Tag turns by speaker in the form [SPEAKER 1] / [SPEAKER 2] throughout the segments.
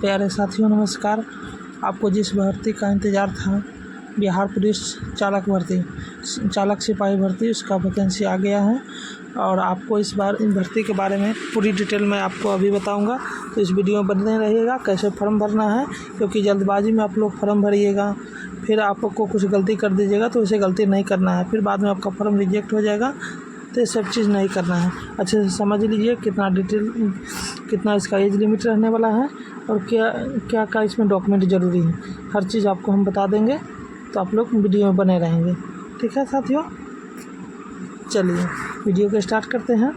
[SPEAKER 1] प्यारे साथियों नमस्कार। आपको जिस भर्ती का इंतज़ार था, बिहार पुलिस चालक सिपाही भर्ती, उसका वैकेंसी आ गया है और आपको इस बार इन भर्ती के बारे में पूरी डिटेल मैं आपको अभी बताऊंगा। तो इस वीडियो में बने रहिएगा। कैसे फॉर्म भरना है, क्योंकि जल्दबाजी में आप लोग फॉर्म भरिएगा, फिर आपको कुछ गलती कर दीजिएगा तो उसे गलती नहीं करना है, फिर बाद में आपका फॉर्म रिजेक्ट हो जाएगा। तो ये सब चीज़ नहीं करना है। अच्छे से समझ लीजिए कितना इसका एज लिमिट रहने वाला है और क्या इसमें डॉक्यूमेंट ज़रूरी है। हर चीज़ आपको हम बता देंगे, तो आप लोग वीडियो में बने रहेंगे। ठीक है साथियों, चलिए वीडियो को स्टार्ट करते हैं।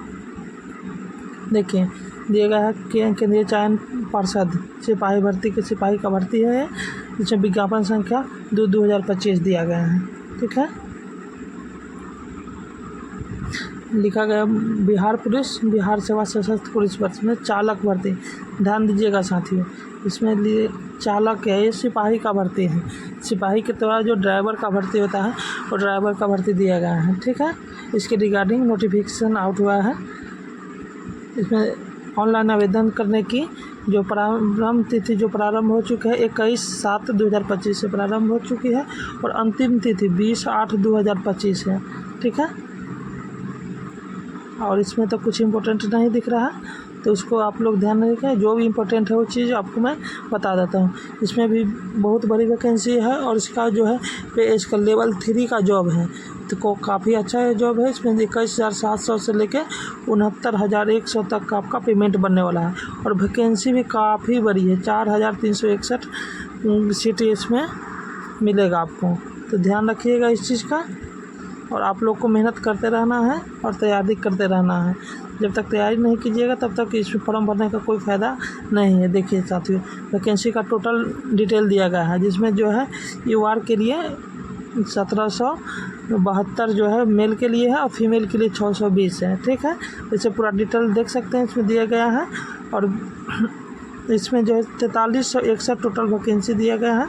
[SPEAKER 1] देखिए दिया गया है केंद्रीय चयन पर्षद सिपाही भर्ती के सिपाही का भर्ती है, जिसमें विज्ञापन संख्या 2/2025 दिया गया है। ठीक है, लिखा गया बिहार सेवा सशस्त्र पुलिस बल में चालक भर्ती। ध्यान दीजिएगा साथियों, इसमें लिए चालक है, ये सिपाही का भर्ती है। सिपाही के द्वारा जो ड्राइवर का भर्ती होता है, वो ड्राइवर का भर्ती दिया गया है। ठीक है, इसके रिगार्डिंग नोटिफिकेशन आउट हुआ है। इसमें ऑनलाइन आवेदन करने की जो प्रारंभ तिथि जो प्रारंभ हो चुकी है 21/7/2025 से प्रारंभ हो चुकी है और अंतिम तिथि 20/8/2025 है। ठीक है, और इसमें तो कुछ इम्पोर्टेंट नहीं दिख रहा, तो उसको आप लोग ध्यान रखें। जो भी इम्पोर्टेंट है वो चीज़ आपको मैं बता देता हूँ। इसमें भी बहुत बड़ी वैकेंसी है और इसका जो है पे इसका लेवल 3 का जॉब है, तो काफ़ी अच्छा जॉब है। इसमें 21,700 से लेकर 69,100 तक का आपका पेमेंट बनने वाला है और वैकेंसी भी काफ़ी बड़ी है। 4,361 सीट इसमें मिलेगा आपको, तो ध्यान रखिएगा इस चीज़ का। और आप लोग को मेहनत करते रहना है और तैयारी करते रहना है। जब तक तैयारी नहीं कीजिएगा तब तक इस फॉर्म भरने का कोई फ़ायदा नहीं है। देखिए साथियों, वैकेंसी का टोटल डिटेल दिया गया है, जिसमें जो है यूआर के लिए 1772 जो है मेल के लिए है और फीमेल के लिए 620 है। ठीक है, इसे पूरा डिटेल देख सकते हैं, इसमें दिया गया है। और इसमें जो है 4361 टोटल वैकेंसी दिया गया है।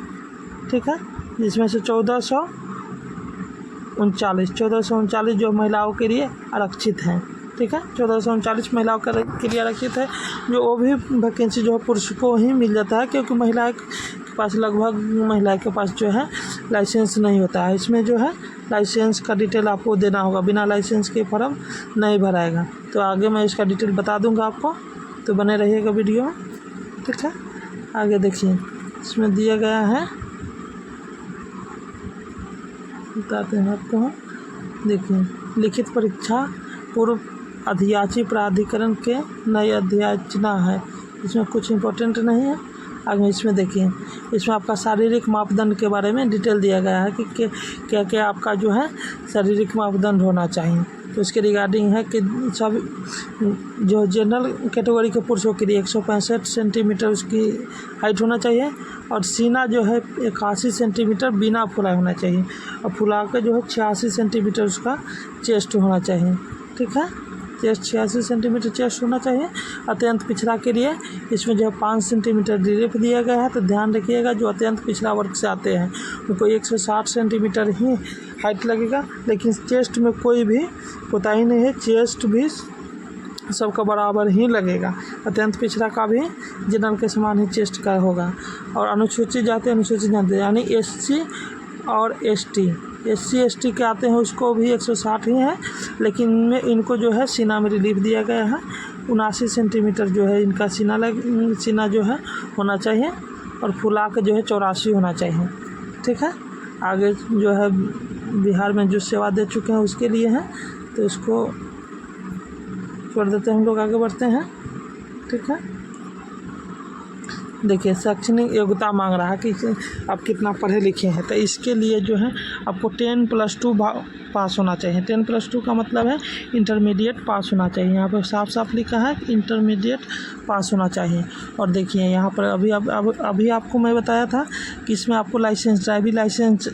[SPEAKER 1] ठीक है, जिसमें से 1439 जो महिलाओं के लिए आरक्षित हैं। ठीक है, 1439 महिलाओं के लिए आरक्षित है। जो वो भी वैकेंसी जो है पुरुष को ही मिल जाता है, क्योंकि महिला के पास जो है लाइसेंस नहीं होता है। इसमें जो है लाइसेंस का डिटेल आपको देना होगा, बिना लाइसेंस के फॉर्म नहीं भराएगा। तो आगे मैं इसका डिटेल बता दूंगा आपको, तो बने रहिएगा वीडियो में। ठीक है, आगे देखिए, इसमें दिया गया है, बताते हैं आपको। देखिए, लिखित परीक्षा पूर्व अध्याची प्राधिकरण के नई अध्याचना है। इसमें कुछ इम्पोर्टेंट नहीं है। आगे इसमें देखिए, इसमें आपका शारीरिक मापदंड के बारे में डिटेल दिया गया है कि क्या क्या आपका जो है शारीरिक मापदंड होना चाहिए। तो इसके रिगार्डिंग है कि सब जो जनरल कैटेगरी के पुरुषों के लिए 165 सेंटीमीटर उसकी हाइट होना चाहिए और सीना जो है 81 सेंटीमीटर बिना फुलाए होना चाहिए और फुला के जो है 86 सेंटीमीटर उसका चेस्ट होना चाहिए। ठीक है, चेस्ट 86 सेंटीमीटर चेस्ट होना चाहिए। अत्यंत पिछड़ा के लिए इसमें जो है 5 सेंटीमीटर रिलीफ दिया गया है। तो ध्यान रखिएगा, जो अत्यंत पिछड़ा वर्ग से आते हैं उनको 160 सेंटीमीटर ही हाइट लगेगा, लेकिन चेस्ट में कोई भी कोताही नहीं है, चेस्ट भी सबका बराबर ही लगेगा। अत्यंत पिछड़ा का भी जनरल के समान ही चेस्ट का होगा। और अनुसूचित जाति यानी SC और ST के आते हैं, उसको भी 160 ही है, लेकिन इनमें इनको जो है सीना में रिलीफ दिया गया है। 79 सेंटीमीटर जो है इनका सीना जो है होना चाहिए और फुला के जो है 84 होना चाहिए। ठीक है, आगे जो है बिहार में जो सेवा दे चुके हैं उसके लिए है, तो उसको छोड़ देते हैं, हम लोग आगे बढ़ते हैं। ठीक है, देखिए, शैक्षणिक योग्यता मांग रहा है कि आप कितना पढ़े लिखे हैं। तो इसके लिए जो है आपको 10+2 पास होना चाहिए। 10+2 का मतलब है इंटरमीडिएट पास होना चाहिए। यहाँ पर साफ साफ लिखा है कि इंटरमीडिएट पास होना चाहिए। और देखिए यहाँ पर अभी आपको मैं बताया था कि इसमें आपको ड्राइविंग लाइसेंस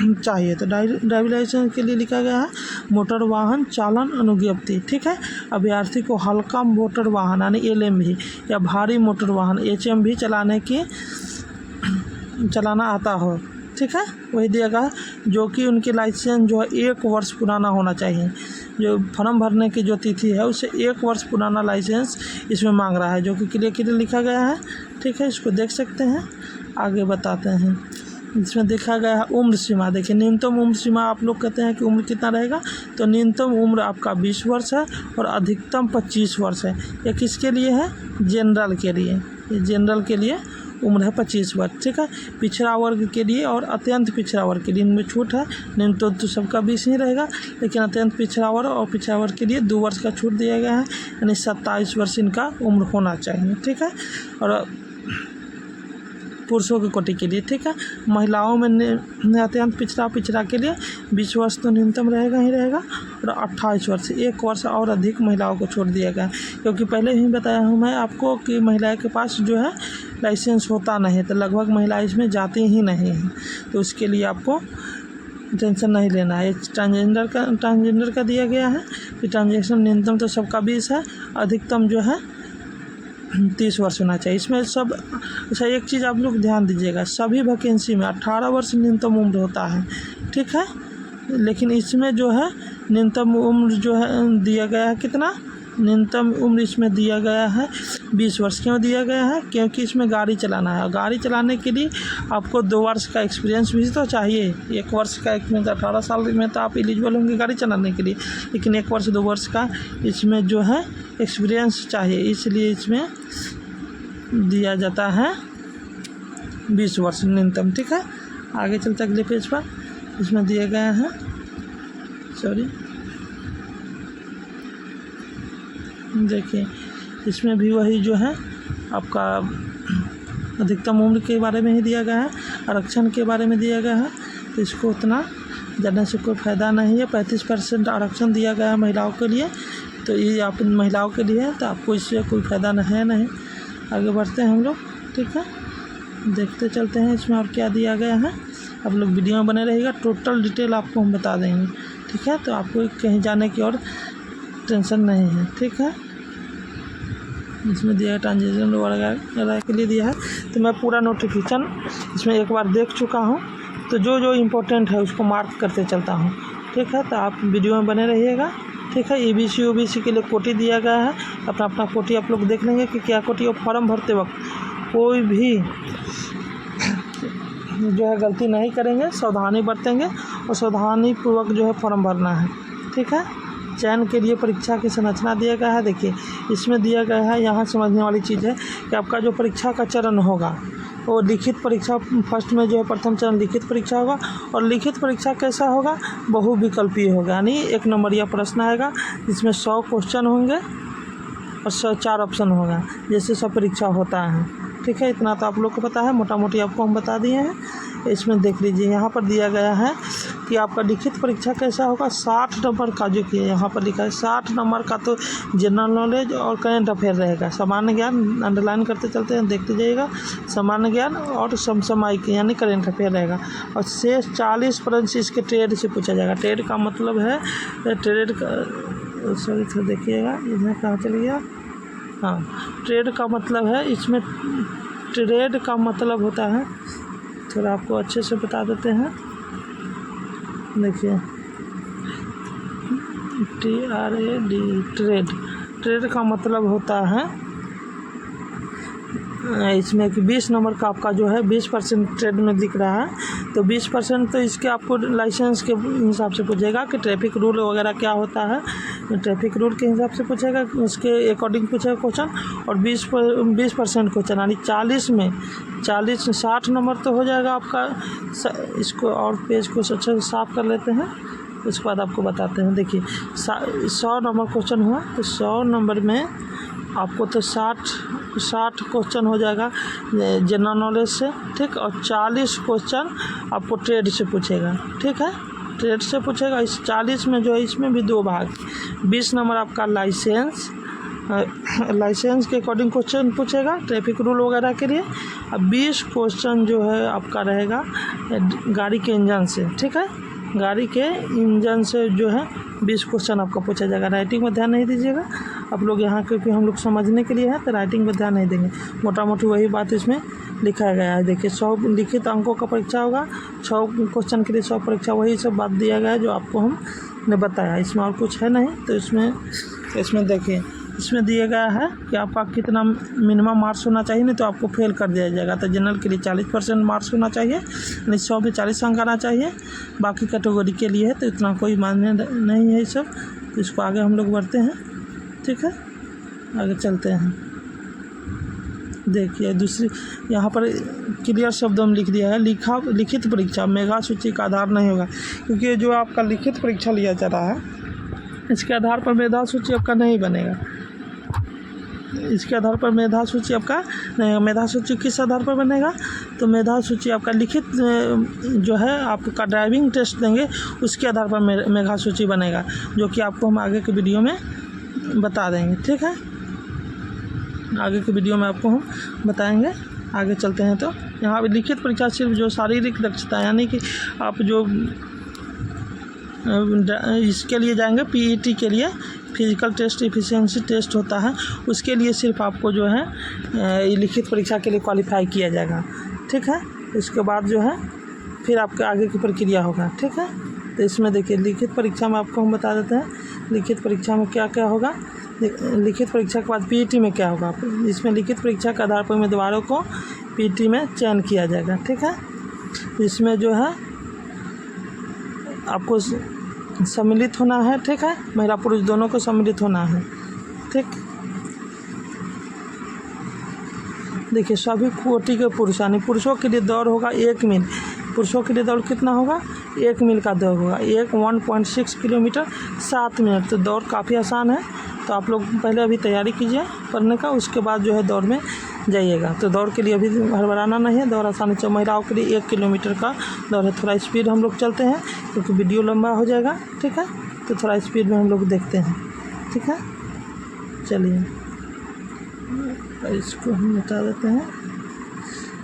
[SPEAKER 1] चाहिए। तो ड्राइविंग लाइसेंस के लिए लिखा गया है मोटर वाहन चालन अनुज्ञप्ति। ठीक है, अभ्यर्थी को हल्का मोटर वाहन यानी LMV या भारी मोटर वाहन HMV चलाना आता हो। ठीक है, वही दिया गया है, जो कि उनकी लाइसेंस जो है 1 वर्ष पुराना होना चाहिए। जो फॉर्म भरने की जो तिथि है उससे 1 वर्ष पुराना लाइसेंस इसमें मांग रहा है, जो कि क्लियर लिखा गया है। ठीक है, इसको देख सकते हैं। आगे बताते हैं, इसमें देखा गया है उम्र सीमा। देखिए, न्यूनतम उम्र सीमा, आप लोग कहते हैं कि उम्र कितना रहेगा, तो न्यूनतम उम्र आपका 20 वर्ष है और अधिकतम 25 वर्ष है। ये किसके लिए है? जनरल के लिए। ये जनरल के लिए उम्र है 25 वर्ष। ठीक है, पिछड़ा वर्ग के लिए और अत्यंत पिछड़ा वर्ग के लिए इनमें छूट है। न्यूनतम तो सबका 20 ही रहेगा, लेकिन अत्यंत पिछड़ा वर्ग और पिछड़ा वर्ग के लिए 2 वर्ष का छूट दिया गया है, यानी 27 वर्ष इनका उम्र होना चाहिए। ठीक है, और पुरुषों की कोटि के लिए। ठीक है, महिलाओं में अत्यंत पिछड़ा के लिए 20 वर्ष तो न्यूनतम रहेगा ही रहेगा, और 28 वर्ष 1 वर्ष और अधिक महिलाओं को छोड़ दिया गया, क्योंकि पहले ही बताया हूँ मैं आपको कि महिला के पास जो है लाइसेंस होता नहीं, तो लगभग महिलाएं इसमें जाती ही नहीं हैं, तो उसके लिए आपको टेंशन नहीं लेना है। ट्रांसजेंडर का दिया गया है कि ट्रांजेक्शन न्यूनतम तो सबका 20 है, अधिकतम जो है 30 वर्ष होना चाहिए। इसमें सब अच्छा, एक चीज़ आप लोग ध्यान दीजिएगा, सभी वैकेंसी में 18 वर्ष न्यूनतम उम्र होता है। ठीक है, लेकिन इसमें जो है न्यूनतम उम्र जो है दिया गया है कितना, न्यूनतम उम्र इसमें दिया गया है 20 वर्ष। क्यों दिया गया है? क्योंकि इसमें गाड़ी चलाना है, और गाड़ी चलाने के लिए आपको 2 वर्ष का एक्सपीरियंस भी तो चाहिए। 1 वर्ष का, एक में 18 साल में तो आप एलिजिबल होंगे गाड़ी चलाने के लिए, लेकिन 1 वर्ष 2 वर्ष का इसमें जो है एक्सपीरियंस चाहिए, इसलिए इसमें दिया जाता है 20 वर्ष न्यूनतम। ठीक है, आगे चलते अगले पेज पर, इसमें दिया गया है, देखिए इसमें भी वही जो है आपका अधिकतम उम्र के बारे में ही दिया गया है, आरक्षण के बारे में दिया गया है, तो इसको उतना जानने से कोई फ़ायदा नहीं है। 35% आरक्षण दिया गया है महिलाओं के लिए, तो ये आप महिलाओं के लिए है, तो आपको इससे कोई फ़ायदा नहीं। आगे बढ़ते हैं हम लोग। ठीक है, देखते चलते हैं इसमें और क्या दिया गया है। आप लोग वीडियो में बने रहिएगा, टोटल डिटेल आपको हम बता देंगे। ठीक है, तो आपको कहीं जाने की और टेंशन नहीं है। ठीक है, इसमें दिया है ट्रांजेक्शन वगैरह के लिए दिया है, तो मैं पूरा नोटिफिकेशन इसमें एक बार देख चुका हूँ, तो जो इम्पोर्टेंट है उसको मार्क करते चलता हूँ। ठीक है, तो आप वीडियो में बने रहिएगा। ठीक है, EBC OBC के लिए कोटी दिया गया है, अपना कोटी आप लोग देख लेंगे कि क्या कोटी, और फॉर्म भरते वक्त कोई भी जो है गलती नहीं करेंगे, सावधानी बरतेंगे और सावधानीपूर्वक जो है फॉर्म भरना है। ठीक है, चयन के लिए परीक्षा की संरचना दिया गया है। देखिए इसमें दिया गया है, यहाँ समझने वाली चीज़ है कि आपका जो परीक्षा का चरण होगा वो लिखित परीक्षा, फर्स्ट में जो है प्रथम चरण लिखित परीक्षा होगा, और लिखित परीक्षा कैसा होगा, बहुविकल्पीय होगा, यानी 1 नंबरिया प्रश्न आएगा जिसमें 100 क्वेश्चन होंगे और 4 ऑप्शन होगा, जैसे सब परीक्षा होता है। ठीक है, इतना तो आप लोग को पता है, मोटा मोटी आपको हम बता दिए हैं। इसमें देख लीजिए, यहाँ पर दिया गया है कि आपका लिखित परीक्षा कैसा होगा। 60 नंबर का जो कि यहाँ पर लिखा है, 60 नंबर का तो जनरल नॉलेज और करेंट अफेयर रहेगा। सामान्य ज्ञान अंडरलाइन करते चलते हैं, देखते जाइएगा, सामान्य ज्ञान और समसामयिक यानी करेंट अफेयर रहेगा, और शेष 40 प्रश्न इसके ट्रेड से पूछा जाएगा। ट्रेड का मतलब है, ट्रेड का सॉरी थोड़ा देखिएगा, इसमें कहाँ चल गया, हाँ, ट्रेड का मतलब है, इसमें ट्रेड का मतलब होता है, थोड़ा आपको अच्छे से बता देते हैं। देखिए TRAD, ट्रेड का मतलब होता है इसमें कि 20 नंबर का आपका जो है 20% ट्रेड में दिख रहा है, तो 20% तो इसके आपको लाइसेंस के हिसाब से पूछेगा कि ट्रैफिक रूल वगैरह क्या होता है, ट्रैफिक रूल के हिसाब से पूछेगा, उसके अकॉर्डिंग पूछेगा क्वेश्चन, और 20% क्वेश्चन, यानी 40 में 60 नंबर तो हो जाएगा आपका। इसको और पेज को अच्छे से साफ कर लेते हैं, उसके बाद आपको बताते हैं। देखिए 100 नंबर क्वेश्चन हुआ, तो 100 नंबर में आपको तो 60 क्वेश्चन हो जाएगा जनरल नॉलेज से। ठीक, और 40 क्वेश्चन आपको ट्रेड से पूछेगा। ठीक है, ट्रेड से पूछेगा। इस 40 में जो है, इसमें भी 2 भाग, 20 नंबर आपका लाइसेंस के अकॉर्डिंग क्वेश्चन पूछेगा ट्रैफिक रूल वगैरह के लिए, और 20 क्वेश्चन जो है आपका रहेगा गाड़ी के इंजन से। ठीक है, गाड़ी के इंजन से जो है 20 क्वेश्चन आपका पूछा जाएगा। राइटिंग में ध्यान नहीं दीजिएगा आप लोग यहाँ, क्योंकि हम लोग समझने के लिए है तो राइटिंग में ध्यान नहीं देंगे। मोटा मोटी वही बात इसमें लिखा गया है। देखिए 100 लिखित अंकों का परीक्षा होगा, 100 क्वेश्चन के लिए 100 परीक्षा, वही सब बात दिया गया है जो आपको हमने बताया। इसमें और कुछ है नहीं। तो इसमें देखिए इसमें दिया गया है कि आपका कितना मिनिमम मार्क्स होना चाहिए, नहीं तो आपको फेल कर दिया जाएगा। तो जनरल के लिए 40% मार्क्स होना चाहिए, यानी 100 में 40 अंक आना चाहिए। बाकी कैटेगरी के लिए है तो इतना कोई मायने नहीं है ये सब। तो इसको आगे हम लोग बढ़ते हैं, ठीक है, आगे चलते हैं। देखिए दूसरी यहाँ पर क्लियर शब्दों में लिख दिया है, लिखित परीक्षा मेगा सूची का आधार नहीं होगा, क्योंकि जो आपका लिखित परीक्षा लिया जा रहा है इसके आधार पर मेधा सूची आपका नहीं बनेगा। इसके आधार पर मेधा सूची आपका नहीं, मेधा सूची किस आधार पर बनेगा? तो मेधा सूची आपका लिखित जो है आपका ड्राइविंग टेस्ट देंगे उसके आधार पर मेधा सूची बनेगा, जो कि आपको हम आगे के वीडियो में बता देंगे, ठीक है। आगे के वीडियो में आपको हम बताएंगे। आगे चलते हैं। तो यहाँ पर लिखित परीक्षा सिर्फ जो शारीरिक दक्षता यानी कि आप जो इसके लिए जाएंगे पीईटी के लिए, फिजिकल टेस्ट एफिशिएंसी टेस्ट होता है, उसके लिए सिर्फ आपको जो है लिखित परीक्षा के लिए क्वालिफाई किया जाएगा, ठीक है। इसके बाद जो है फिर आपके आगे की प्रक्रिया होगा, ठीक है। तो इसमें देखिए लिखित परीक्षा में आपको हम बता देते हैं लिखित परीक्षा में क्या क्या होगा। लिखित परीक्षा के बाद पीईटी में क्या होगा। इसमें लिखित परीक्षा के आधार पर उम्मीदवारों को पीईटी में चयन किया जाएगा, ठीक है। इसमें जो है आपको सम्मिलित होना है, ठीक है, महिला पुरुष दोनों को सम्मिलित होना है, ठीक। देखिए सभी कोटि के पुरुष यानी पुरुषों के लिए दौड़ होगा 1 मील। पुरुषों के लिए दौड़ कितना होगा? 1 मील का दौड़ होगा, 1.6 किलोमीटर 7 मिनट। तो दौड़ काफ़ी आसान है, तो आप लोग पहले अभी तैयारी कीजिए पढ़ने का, उसके बाद जो है दौड़ में जाइएगा। तो दौड़ के लिए अभी हड़बड़ाना नहीं है, दौड़ आसानी से। महिलाओं के लिए 1 किलोमीटर का दौड़ है। थोड़ा स्पीड हम लोग चलते हैं क्योंकि वीडियो लंबा हो जाएगा, ठीक है। तो थोड़ा स्पीड में हम लोग देखते हैं, ठीक है। चलिए इसको हम बता देते हैं।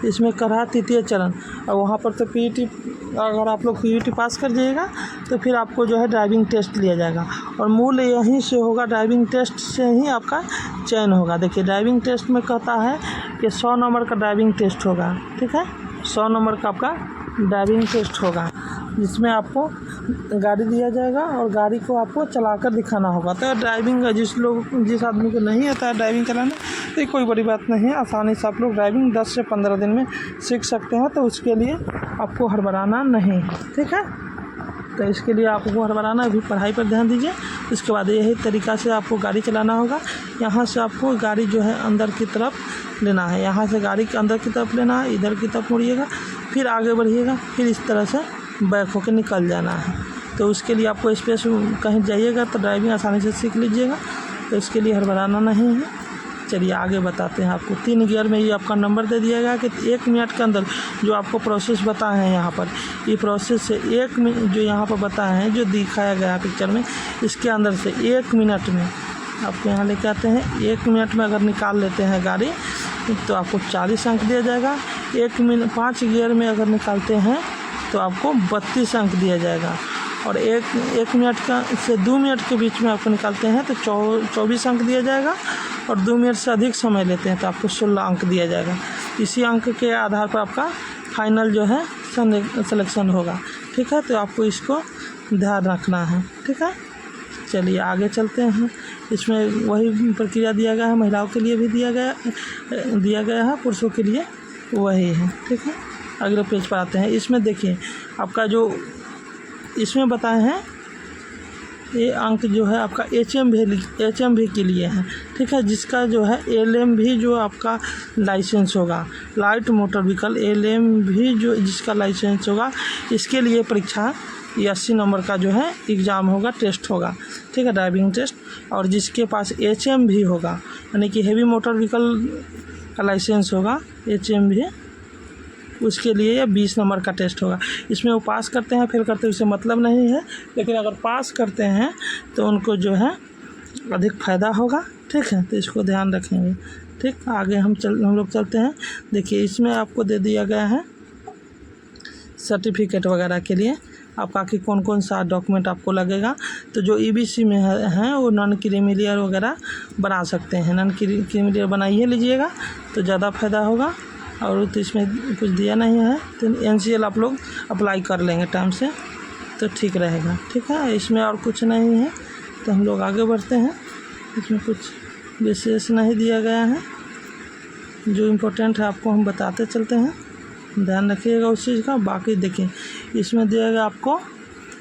[SPEAKER 1] इसमें करा तृतीय चरण, और वहाँ पर तो पीईटी, अगर आप लोग पीईटी पास कर जाइएगा तो फिर आपको जो है ड्राइविंग टेस्ट लिया जाएगा, और मूल यहीं से होगा, ड्राइविंग टेस्ट से ही आपका चयन होगा। देखिए ड्राइविंग टेस्ट में कहता है कि 100 नंबर का ड्राइविंग टेस्ट होगा, ठीक है। 100 नंबर का आपका ड्राइविंग टेस्ट होगा, जिसमें आपको गाड़ी दिया जाएगा और गाड़ी को आपको चलाकर दिखाना होगा। तो ड्राइविंग जिस आदमी को नहीं आता है ड्राइविंग चलाना, तो कोई बड़ी बात नहीं है, आसानी से आप लोग ड्राइविंग 10 से 15 दिन में सीख सकते हैं। तो उसके लिए आपको हड़बड़ाना नहीं है, ठीक है। तो इसके लिए आपको हड़बड़ाना, अभी पढ़ाई पर ध्यान दीजिए। उसके बाद यही तरीक़ा से आपको गाड़ी चलाना होगा। यहाँ से आपको गाड़ी जो है अंदर की तरफ लेना है, यहाँ से गाड़ी के अंदर की तरफ लेना है, इधर की तरफ मुड़िएगा, फिर आगे बढ़िएगा, फिर इस तरह से बैक होकर निकल जाना है। तो उसके लिए आपको स्पेस कहीं जाइएगा तो ड्राइविंग आसानी से सीख लीजिएगा। तो इसके लिए हड़बड़ाना नहीं है। चलिए आगे बताते हैं। आपको 3 गियर में ये आपका नंबर दे दिया गया कि 1 मिनट के अंदर जो आपको प्रोसेस बताए हैं यहाँ पर, ये प्रोसेस से 1 मिनट जो यहाँ पर बताए हैं, जो दिखाया गया है पिक्चर में, इसके अंदर से 1 मिनट में आपको यहाँ लेके आते हैं। 1 मिनट में अगर निकाल लेते हैं गाड़ी तो आपको 40 अंक दिया जाएगा। 5 गियर में अगर निकालते हैं तो आपको 32 अंक दिया जाएगा। और 1 मिनट का से 2 मिनट के बीच में आपको निकालते हैं तो 24 अंक दिया जाएगा। और 2 मिनट से अधिक समय लेते हैं तो आपको 16 अंक दिया जाएगा। इसी अंक के आधार पर आपका फाइनल जो है सिलेक्शन होगा, ठीक है। तो आपको इसको ध्यान रखना है, ठीक है। चलिए आगे चलते हैं। इसमें वही प्रक्रिया दिया गया है, महिलाओं के लिए भी दिया गया है, पुरुषों के लिए वही है, ठीक है। अगले पेज पर आते हैं। इसमें देखिए आपका जो इसमें बताए हैं ये अंक जो है आपका HMV के लिए है, ठीक है। जिसका जो है LMV जो आपका लाइसेंस होगा, लाइट मोटर व्हीकल LMV जो जिसका लाइसेंस होगा, इसके लिए परीक्षा 80 नंबर का जो है एग्ज़ाम होगा, टेस्ट होगा, ठीक है, ड्राइविंग टेस्ट। और जिसके पास HMV होगा यानी कि हेवी मोटर व्हीकल का लाइसेंस होगा HMV, उसके लिए यह 20 नंबर का टेस्ट होगा। इसमें वो पास करते हैं फेल करते हैं उससे मतलब नहीं है, लेकिन अगर पास करते हैं तो उनको जो है अधिक फ़ायदा होगा, ठीक है। तो इसको ध्यान रखेंगे, ठीक। आगे हम लोग चलते हैं। देखिए इसमें आपको दे दिया गया है सर्टिफिकेट वगैरह के लिए। आपका कि कौन कौन सा डॉक्यूमेंट आपको लगेगा। तो जो ईबीसी में है वो नॉन क्रीमी वगैरह बना सकते हैं, नॉन क्रीमी बनाइए लीजिएगा तो ज़्यादा फ़ायदा होगा। और तो इसमें कुछ दिया नहीं है तो एनसीएल आप लोग अप्लाई कर लेंगे टाइम से तो ठीक रहेगा। ठीक है, इसमें और कुछ नहीं है तो हम लोग आगे बढ़ते हैं। इसमें कुछ विशेष नहीं दिया गया है, जो इम्पोर्टेंट है आपको हम बताते चलते हैं, ध्यान रखिएगा उस चीज़ का। बाकी देखिए इसमें दिया गया आपको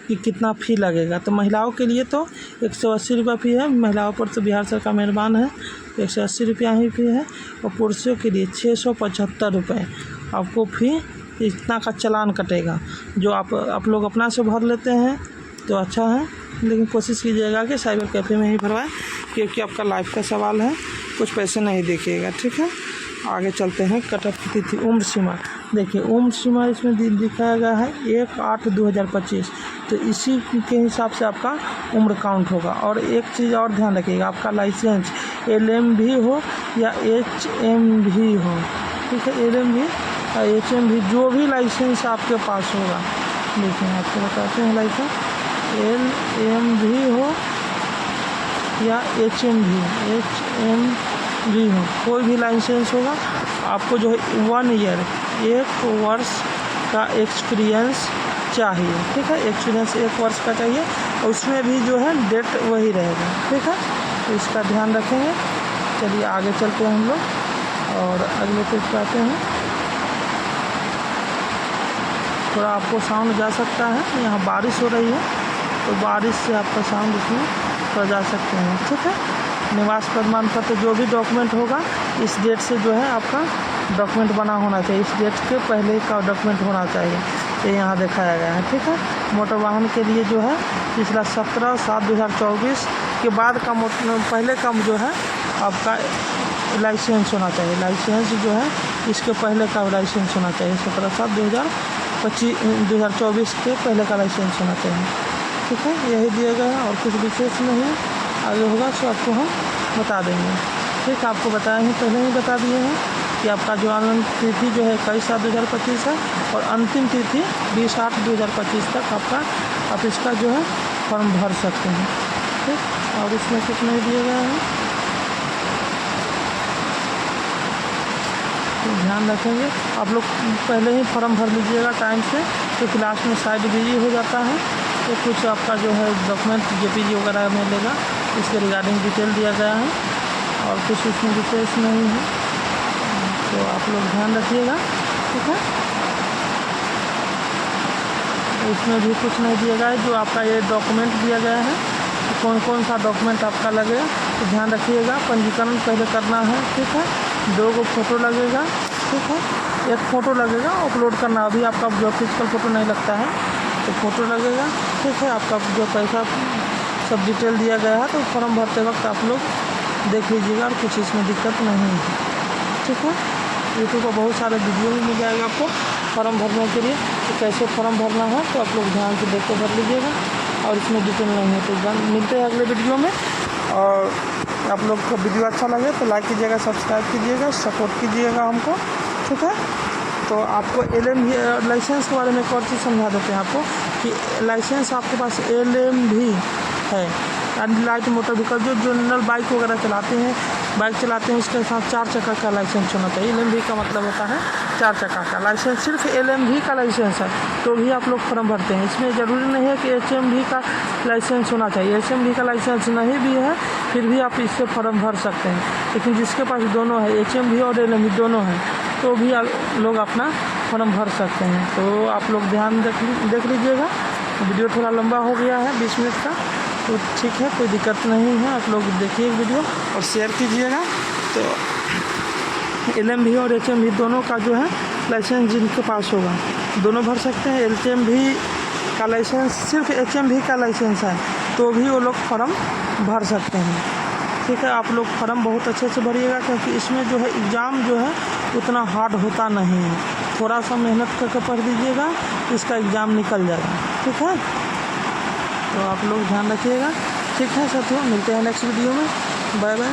[SPEAKER 1] कि कितना फ़ी लगेगा। तो महिलाओं के लिए तो 180 रुपये फ़ी है, महिलाओं पर तो बिहार सरकार मेहरबान है, 180 रुपया ही फ़ी है। और पुरुषों के लिए 675 रुपये आपको फ़ी, इतना का चालान कटेगा। जो आप लोग अपना से भर लेते हैं तो अच्छा है, लेकिन कोशिश कीजिएगा कि साइबर कैफ़े में ही भरवाएं, क्योंकि आपका लाइफ का सवाल है, कुछ पैसे नहीं देखिएगा। ठीक है, आगे चलते हैं। कट ऑफ की तिथि उम्र सीमा, देखिए उम्र सीमा इसमें दिखाया गया है 1/8/2025, तो इसी के हिसाब से आपका उम्र काउंट होगा। और एक चीज़ और ध्यान रखिएगा, आपका लाइसेंस LMV हो या HMV हो, ठीक है, LMV या HMV जो भी लाइसेंस आपके पास होगा, देखिए आपको बताते हैं, लाइसेंस LMV हो या HMV हो, कोई भी लाइसेंस होगा, आपको जो है 1 ईयर 1 वर्ष का एक्सपीरियंस चाहिए। ठीक है, एक्सपीरियंस 1 वर्ष का चाहिए और उसमें भी जो है डेट वही रहेगा। ठीक है, तो इसका ध्यान रखेंगे। चलिए आगे चलते हैं हम लोग और अगले पेज पे आते हैं। थोड़ा आपको साउंड जा सकता है, यहाँ बारिश हो रही है तो बारिश से आपका साउंड इसमें थोड़ा जा सकते हैं। ठीक है, निवास प्रमाण पत्र जो भी डॉक्यूमेंट होगा इस डेट से जो है आपका डॉक्यूमेंट बना होना चाहिए, इस डेट के पहले का डॉक्यूमेंट होना चाहिए, ये यहाँ दिखाया गया है। ठीक है, मोटर वाहन के लिए जो है पिछला 17/7/2024 के बाद का पहले का जो है आपका लाइसेंस होना चाहिए, लाइसेंस जो है इसके पहले का लाइसेंस होना चाहिए, 17/7/2024 के पहले का लाइसेंस होना चाहिए। ठीक है, यही दिया गया है और कुछ विशेष नहीं है, आगे होगा तो आपको हम बता देंगे। ठीक, आपको बताए हैं, पहले ही बता दिए हैं कि आपका जो आनंद तिथि जो है 21/7/2025 है और अंतिम तिथि 20/8/2025 तक आपका आप इसका जो है फॉर्म भर सकते हैं। ठीक, और इसमें कुछ नहीं दिया गया है, तो ध्यान रखेंगे। आप लोग पहले ही फॉर्म भर लीजिएगा टाइम से, क्योंकि लास्ट में साइड बिजी हो जाता है तो कुछ आपका जो है डॉक्यूमेंट JPG वगैरह मिलेगा, इसके रिगार्डिंग डिटेल दिया गया है और कुछ इसमें विशेष नहीं है, तो आप लोग ध्यान रखिएगा। ठीक है, इसमें भी कुछ नहीं दिया गया है, जो आपका ये डॉक्यूमेंट दिया गया है कौन कौन सा डॉक्यूमेंट आपका लगेगा तो ध्यान रखिएगा। पंजीकरण पहले करना है, ठीक है, 2 फ़ोटो लगेगा, ठीक है, 1 फ़ोटो लगेगा अपलोड करना, अभी आपका जो फिजिकल फ़ोटो नहीं लगता है तो फ़ोटो लगेगा। ठीक है, आपका जो पैसा सब डिटेल दिया गया है, तो फॉर्म भरते वक्त आप लोग देख लीजिएगा और कुछ इसमें दिक्कत नहीं है। ठीक है, यूट्यूब पर बहुत सारे वीडियो भी मिल जाएगा आपको फॉर्म भरने के लिए, तो कैसे फॉर्म भरना है तो आप लोग ध्यान से देख के भर लीजिएगा और इसमें डिटेल नहीं है। तो मिलते हैं अगले वीडियो में, और आप लोग को वीडियो अच्छा लगे तो लाइक कीजिएगा, सब्सक्राइब कीजिएगा, सपोर्ट कीजिएगा हमको। ठीक है, तो आपको LMV लाइसेंस के बारे में एक और चीज़ समझा देते हैं आपको कि लाइसेंस आपके पास LMV है, लाइट मोटर व्हीकल, जो जनरल बाइक वगैरह चलाते हैं, बाइक चलाते हैं, उसके साथ 4 चक्का का लाइसेंस होना चाहिए। LMV का मतलब होता है 4 चक्का का लाइसेंस, सिर्फ LMV का लाइसेंस है तो भी आप लोग फॉर्म भरते हैं। इसमें ज़रूरी नहीं है कि HMV का लाइसेंस होना चाहिए, HMV का लाइसेंस नहीं भी है फिर भी आप इससे फॉर्म भर सकते हैं, लेकिन जिसके पास दोनों है, HMV और LMV दोनों हैं, तो भी लोग अपना फॉर्म भर सकते हैं। तो आप लोग ध्यान देख लीजिएगा। वीडियो थोड़ा लंबा हो गया है 20 मिनट का, तो ठीक है, कोई दिक्कत नहीं है, आप लोग देखिए वीडियो और शेयर कीजिएगा। तो LMV और HMV दोनों का जो है लाइसेंस जिनके पास होगा दोनों भर सकते हैं। LMV का लाइसेंस, सिर्फ HMV का लाइसेंस है तो भी वो लोग फॉर्म भर सकते हैं। ठीक है, आप लोग फॉर्म बहुत अच्छे से भरिएगा, क्योंकि इसमें जो है एग्ज़ाम जो है उतना हार्ड होता नहीं है, थोड़ा सा मेहनत करके पढ़ दीजिएगा, इसका एग्ज़ाम निकल जाएगा। ठीक है, तो आप लोग ध्यान रखिएगा। ठीक है साथियों, मिलते हैं नेक्स्ट वीडियो में, बाय बाय।